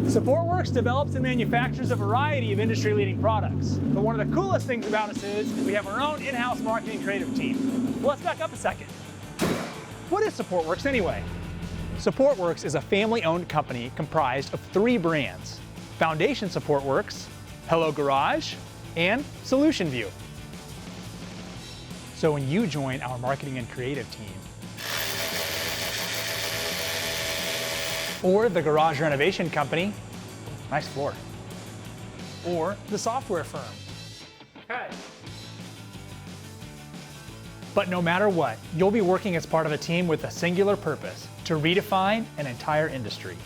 Supportworks develops and manufactures a variety of industry-leading products. But one of the coolest things about us is we have our own in-house marketing and creative team. Well, let's back up a second. What is Supportworks anyway? Supportworks is a family-owned company comprised of 3 brands: Foundation Supportworks, Hello Garage, and Solution View. So when you join our marketing and creative team, or the garage renovation company, nice floor, or the software firm. Okay. But no matter what, you'll be working as part of a team with a singular purpose: to redefine an entire industry.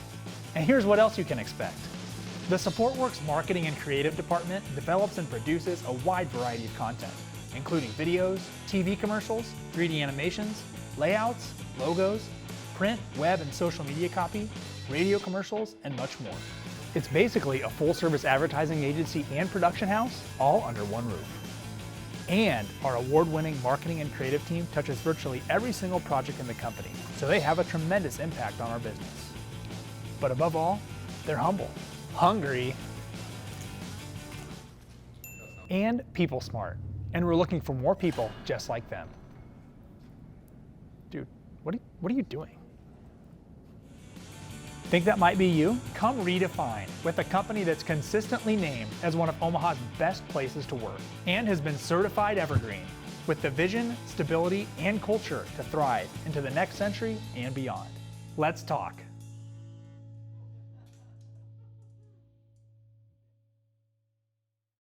And here's what else you can expect. The Supportworks marketing and creative department develops and produces a wide variety of content, including videos, TV commercials, 3D animations, layouts, logos, print, web, and social media copy, radio commercials, and much more. It's basically a full-service advertising agency and production house, all under one roof. And our award-winning marketing and creative team touches virtually every single project in the company, so they have a tremendous impact on our business. But above all, they're humble, hungry, and people smart. And we're looking for more people just like them. Dude, what are you doing? Think that might be you? Come redefine with a company that's consistently named as one of Omaha's best places to work and has been certified evergreen with the vision, stability, and culture to thrive into the next century and beyond. Let's talk.